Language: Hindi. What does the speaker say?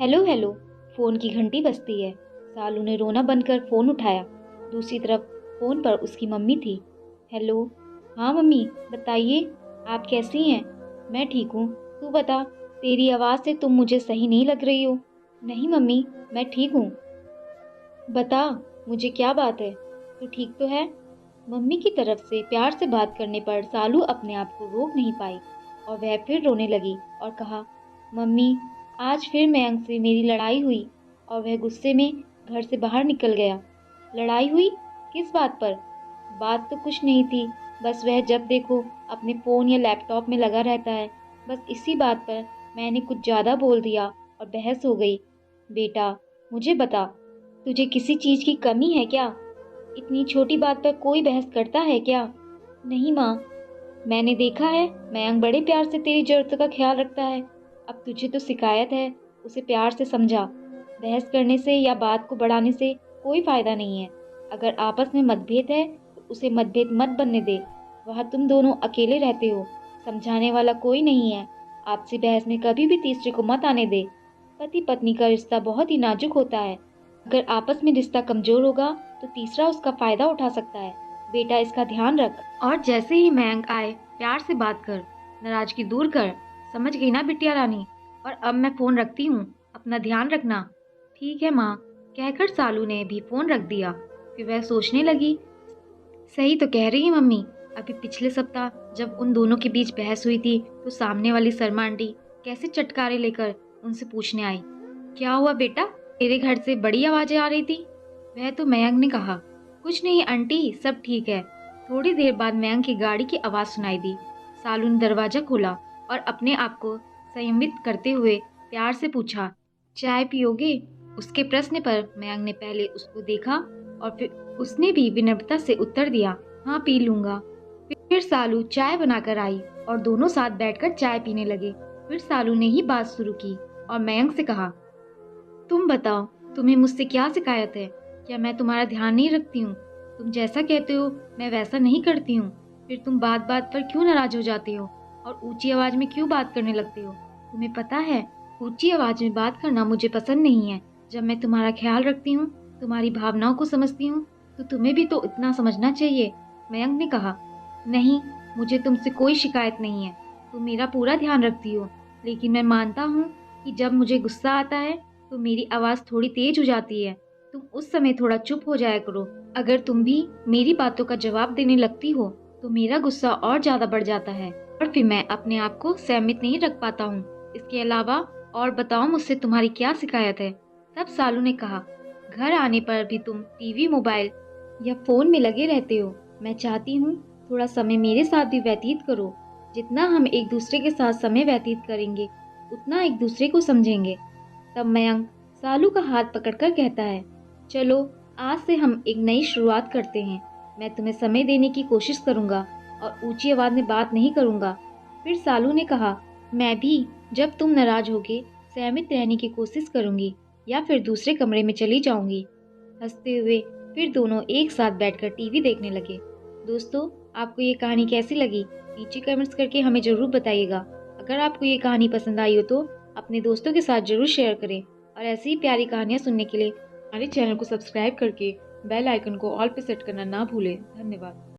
Hello hello. फ़ोन की घंटी बजती है। सालू ने रोना बंद कर फ़ोन उठाया। दूसरी तरफ फ़ोन पर उसकी मम्मी थी। हेलो। हाँ मम्मी, बताइए, आप कैसी हैं? मैं ठीक हूँ। तू बता, तेरी आवाज़ से तुम मुझे सही नहीं लग रही हो। नहीं मम्मी, मैं ठीक हूँ। बता, मुझे क्या बात है? तू ठीक तो है? मम्मी की तरफ से प्यार से बात करने पर सालू अपने आप को रोक नहीं पाई और वह फिर रोने लगी और कहा, मम्मी, आज फिर मयंक से मेरी लड़ाई हुई और वह गुस्से में घर से बाहर निकल गया। लड़ाई हुई? किस बात पर? बात तो कुछ नहीं थी, बस वह जब देखो अपने फ़ोन या लैपटॉप में लगा रहता है। बस इसी बात पर मैंने कुछ ज़्यादा बोल दिया और बहस हो गई। बेटा, मुझे बता, तुझे किसी चीज़ की कमी है क्या? इतनी छोटी बात पर कोई बहस करता है क्या? नहीं माँ, मैंने देखा है मयंक बड़े प्यार से तेरी ज़रूरतों का ख्याल रखता है। अब तुझे तो शिकायत है, उसे प्यार से समझा। बहस करने से या बात को बढ़ाने से कोई फ़ायदा नहीं है। अगर आपस में मतभेद है तो उसे मतभेद मत बनने दे। वहाँ तुम दोनों अकेले रहते हो, समझाने वाला कोई नहीं है। आपसी बहस में कभी भी तीसरे को मत आने दे। पति पत्नी का रिश्ता बहुत ही नाजुक होता है। अगर आपस में रिश्ता कमज़ोर होगा तो तीसरा उसका फ़ायदा उठा सकता है। बेटा, इसका ध्यान रख। और जैसे ही मयंक आए, प्यार से बात कर, नाराजगी दूर कर। समझ गई ना बिटिया रानी? और अब मैं फ़ोन रखती हूँ, अपना ध्यान रखना। ठीक है माँ, कहकर सालू ने भी फ़ोन रख दिया। फिर वह सोचने लगी, सही तो कह रही है मम्मी। अभी पिछले सप्ताह जब उन दोनों के बीच बहस हुई थी तो सामने वाली शर्मा आंटी कैसे चटकारे लेकर उनसे पूछने आई, क्या हुआ बेटा, तेरे घर से बड़ी आवाज़ें आ रही थी? वह तो मयंक ने कहा, कुछ नहीं आंटी, सब ठीक है। थोड़ी देर बाद मयंक की गाड़ी की आवाज़ सुनाई दी। सालू ने दरवाज़ा खोला और अपने आप को संयमित करते हुए प्यार से पूछा, चाय पियोगे? उसके प्रश्न पर मयंक ने पहले उसको देखा और फिर उसने भी विनम्रता से उत्तर दिया, हाँ पी लूँगा। फिर सालू चाय बनाकर आई और दोनों साथ बैठकर चाय पीने लगे। फिर सालू ने ही बात शुरू की और मयंक से कहा, तुम बताओ, तुम्हें मुझसे क्या शिकायत है? क्या मैं तुम्हारा ध्यान नहीं रखती हूँ? तुम जैसा कहते हो मैं वैसा नहीं करती हूँ। फिर तुम बात बात पर क्यों नाराज हो जाते हो और ऊंची आवाज में क्यों बात करने लगते हो? तुम्हें पता है, ऊंची आवाज में बात करना मुझे पसंद नहीं है। जब मैं तुम्हारा ख्याल रखती हूँ, तुम्हारी भावनाओं को समझती हूँ, तो तुम्हें भी तो इतना समझना चाहिए। मयंक ने कहा, नहीं, मुझे तुमसे कोई शिकायत नहीं है। तुम मेरा पूरा ध्यान रखती हो, लेकिन मैं मानता हूँ कि जब मुझे गुस्सा आता है तो मेरी आवाज़ थोड़ी तेज हो जाती है। तुम उस समय थोड़ा चुप हो जाया करो। अगर तुम भी मेरी बातों का जवाब देने लगती हो तो मेरा गुस्सा और ज़्यादा बढ़ जाता है और फिर मैं अपने आप को संयमित नहीं रख पाता हूँ। इसके अलावा और बताओ, मुझसे तुम्हारी क्या शिकायत है? तब सालू ने कहा, घर आने पर भी तुम टीवी, मोबाइल या फ़ोन में लगे रहते हो। मैं चाहती हूँ थोड़ा समय मेरे साथ भी व्यतीत करो। जितना हम एक दूसरे के साथ समय व्यतीत करेंगे उतना एक दूसरे को समझेंगे। तब मयंक सालू का हाथ पकड़कर कहता है, चलो, आज से हम एक नई शुरुआत करते हैं। मैं तुम्हें समय देने की कोशिश करूंगा और ऊंची आवाज में बात नहीं करूंगा। फिर सालू ने कहा, मैं भी जब तुम नाराज होगे सहमित रहने की कोशिश करूंगी या फिर दूसरे कमरे में चली जाऊंगी। हंसते हुए फिर दोनों एक साथ बैठकर टीवी देखने लगे। दोस्तों, आपको ये कहानी कैसी लगी? नीचे कमेंट्स करके हमें ज़रूर बताइएगा। अगर आपको ये कहानी पसंद आई हो तो अपने दोस्तों के साथ ज़रूर शेयर करें और ऐसी ही प्यारी कहानियाँ सुनने के लिए हमारे चैनल को सब्सक्राइब करके बेल आइकन को ऑल पे सेट करना ना भूलें। धन्यवाद।